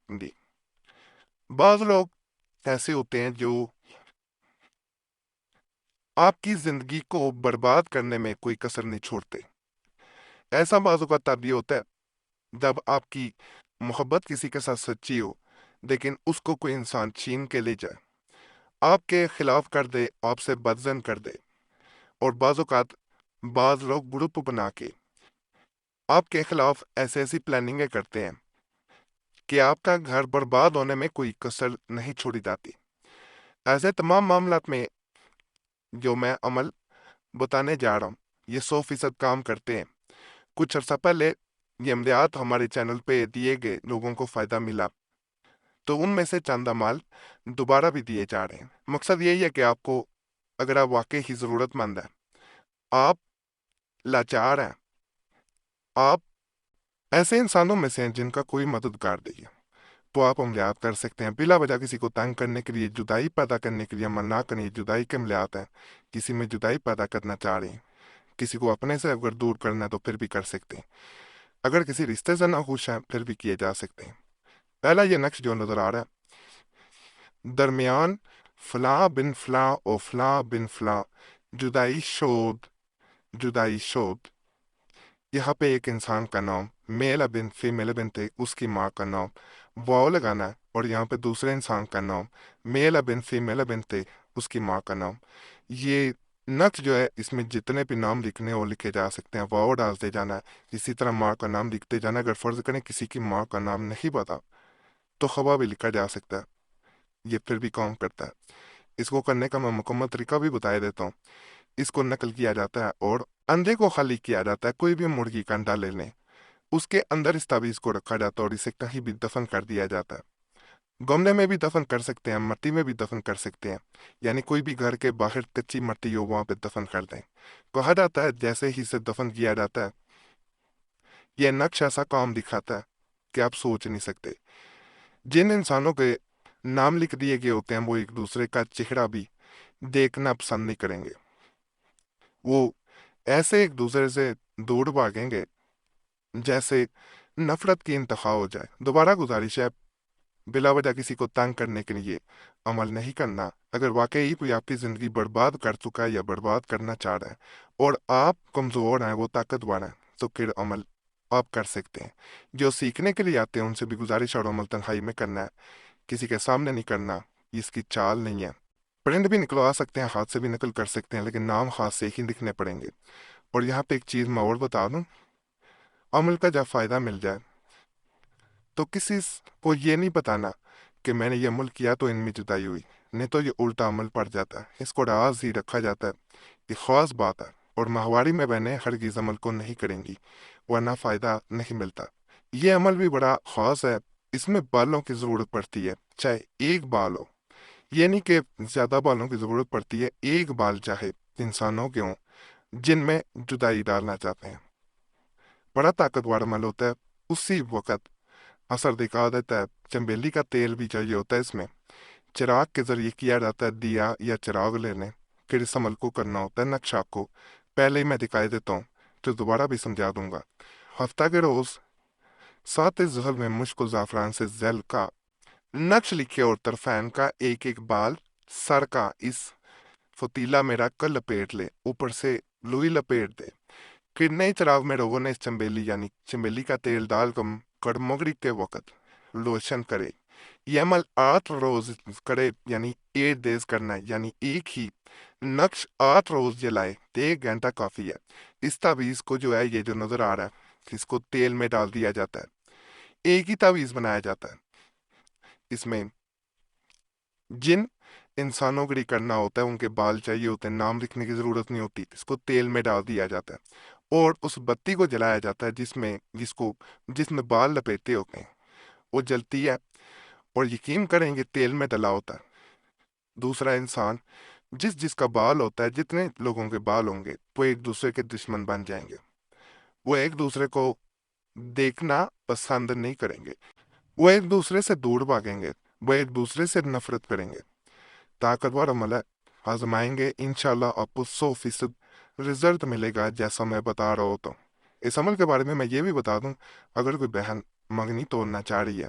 دی۔ بعض لوگ ایسے ہوتے ہیں جو آپ کی زندگی کو برباد کرنے میں کوئی کسر نہیں چھوڑتے۔ ایسا بعض اوقات تب یہ ہوتا ہے جب آپ کی محبت کسی کے ساتھ سچی ہو، لیکن اس کو کوئی انسان چھین کے لے جائے، آپ کے خلاف کر دے، آپ سے بدزن کر دے، اور بعض اوقات بعض لوگ گروپ بنا کے آپ کے خلاف ایسی پلاننگیں کرتے ہیں کہ آپ کا گھر برباد ہونے میں کوئی کسر نہیں چھوڑی جاتی۔ ایسے تمام معاملات میں جو میں عمل بتانے جا رہا ہوں، یہ 100% کام کرتے ہیں۔ کچھ عرصہ پہلے یہ عملیات ہمارے چینل پہ دیے گئے، لوگوں کو فائدہ ملا، تو ان میں سے چند عمال دوبارہ بھی دیے جا رہے ہیں۔ مقصد یہی ہے کہ آپ کو، اگر آپ واقعی ہی ضرورت مند ہیں، آپ لاچار ہیں، آپ ایسے انسانوں میں سے ہیں جن کا کوئی مددگار نہیں ہے، تو آپ عملیات کر سکتے ہیں بلا وجہ کسی کو تنگ کرنے کے لیے، جدائی پیدا کرنے کے لیے عمل نہ کریں۔ جدائی کے عملیات ہیں، کسی میں جدائی پیدا کرنا چاہ رہے ہیں، کسی کو اپنے سے اگر دور کرنا ہے تو پھر بھی کر سکتے ہیں، اگر کسی رشتے سے ناخوش ہیں پھر بھی کیے جا سکتے ہیں۔ پہلا یہ نقش جو نظر آ رہا ہے، درمیان فلاں بن فلاں اور فلاں بن فلاں، جدائی شود، جدائی شود، یہاں پہ ایک انسان کا نام، میل بن فیمیل بن تھے، اس کی ماں کا نام واو لگانا ہے، اور یہاں پہ دوسرے انسان کا نام، میل بن فیمیل بن تھے، اس کی ماں کا نام۔ یہ نقش جو ہے، اس میں جتنے بھی نام لکھنے وہ لکھے جا سکتے ہیں، واو ڈالتے جانا ہے، اسی طرح ماں کا نام لکھتے جانا ہے۔ اگر فرض کریں کسی کی ماں کا نام نہیں پتا تو خوا بھی لکھا جا سکتا ہے، یہ پھر بھی کام کرتا ہے۔ اس کو کرنے کا میں مکمل طریقہ بھی بتا دیتا ہوں۔ اس کو نقل کیا جاتا ہے اور اندھے کو خالی کیا جاتا ہے۔ کوئی بھی مرغی کا انڈا لے لیں، اس کے اندر اس تعویذ کو رکھا جاتا ہے اور اسے کہیں بھی دفن کر دیا جاتا ہے۔ گملے میں بھی دفن کر سکتے ہیں، مٹی میں بھی دفن کر سکتے ہیں، یعنی کوئی بھی گھر کے باہر کچی مٹی ہو وہاں پہ دفن کر دیں۔ کہا جاتا ہے جیسے ہی اسے دفن کیا جاتا ہے، یہ نقش ایسا کام دکھاتا ہے کہ آپ سوچ نہیں سکتے۔ جن انسانوں کے نام لکھ دیے گئے ہوتے ہیں، وہ ایک دوسرے کا چہرہ بھی دیکھنا پسند نہیں کریں گے، وہ ایسے ایک دوسرے سے دور بھاگیں گے جیسے نفرت کی انتہا ہو جائے۔ دوبارہ گزارش ہے، بلا وجہ کسی کو تنگ کرنے کے لیے عمل نہیں کرنا۔ اگر واقعی کوئی آپ کی زندگی برباد کر چکا ہے یا برباد کرنا چاہ رہا ہے اور آپ کمزور ہیں، وہ طاقتور ہیں، تو پھر عمل آپ کر سکتے ہیں۔ جو سیکھنے کے لیے آتے ہیں ان سے بھی گزارش اور عمل تنہائی میں کرنا ہے، کسی کے سامنے نہیں کرنا، اس کی چال نہیں ہے۔ پرنٹ بھی نکلوا سکتے ہیں، ہاتھ سے بھی نقل کر سکتے ہیں، لیکن نام ہاتھ سے ہی لکھنے پڑیں گے۔ اور یہاں پہ ایک چیز میں اور بتا دوں، عمل کا جب فائدہ مل جائے تو کسی کو یہ نہیں بتانا کہ میں نے یہ عمل کیا تو ان میں جدائی ہوئی، نہیں تو یہ الٹا عمل پڑ جاتا ہے۔ اس کو راز ہی رکھا جاتا ہے، یہ خاص بات ہے، اور ماہواری میں بہنیں ہرگز عمل کو نہیں کریں گی ورنہ فائدہ نہیں ملتا۔ یہ عمل بھی بڑا خاص ہے، اس میں بالوں کی ضرورت پڑتی ہے، چاہے ایک بال ہو، یہ نہیں کہ زیادہ بالوں کی ضرورت پڑتی ہے، ایک بال چاہے انسانوں کے ہوں جن میں جدائی ڈالنا چاہتے ہیں۔ بڑا طاقتور عمل ہوتا ہے، اسی وقت اثر دکھا دیتا ہے۔ چنبیلی کا تیل بھی چاہیے ہوتا ہے، اس میں چراغ کے ذریعے کیا جاتا ہے، دیا یا چراغ لینے، پھر اس عمل کو کرنا ہوتا ہے۔ نقشہ کو پہلے ہی میں دکھائی دیتا ہوں، تو دوبارہ بھی سمجھا دوں گا۔ ہفتہ کے روز 7 ظہر میں مشک و زعفران سے ذیل کا نقش لکھے اور طرفین کا ایک ایک بال سر کا اس فتیلہ میں رکھ کر لپیٹ لے، اوپر سے لوئی لپیٹ دے۔ پھر نئے چراغ میں لوگوں نے اس چنبیلی یعنی چنبیلی کا تیل ڈال کر مغرب کے وقت روشن کرے۔ یہ عمل 8 روز کرے، یعنی 8 days کرنا ہے، یعنی ایک ہی نقش 8 روز جلائے تو 1 گھنٹہ کافی ہے۔ اس تعویذ کو جو ہے، یہ جو نظر آ رہا ہے، اس کو تیل میں ڈال دیا جاتا ہے، ایک ہی تعویذ بنایا جاتا ہے۔ اس میں جن انسانوں کے لیے کرنا ہوتا ہے ان کے بال چاہیے ہوتے ہیں، نام لکھنے کی ضرورت نہیں ہوتی، اس کو تیل میں ڈال دیا جاتا ہے اور اس بتی کو جلایا جاتا ہے جس میں بال لپیٹے ہوتے ہیں، وہ جلتی ہے، اور یقین کریں گے تیل میں ڈلا ہوتا ہے۔ دوسرا انسان جس کا بال ہوتا ہے، جتنے لوگوں کے بال ہوں گے، وہ ایک دوسرے کے دشمن بن جائیں گے، وہ ایک دوسرے کو دیکھنا پسند نہیں کریں گے، وہ ایک دوسرے سے دور بھاگیں گے، وہ ایک دوسرے سے نفرت کریں گے۔ طاقتور عمل ہے، آزمائیں گے، انشاءاللہ آپ کو 100% رزلٹ ملے گا جیسا میں بتا رہا ہوتا ہوں۔ اس عمل کے بارے میں یہ بھی بتا دوں، اگر کوئی بہن منگنی توڑنا چاہ رہی ہے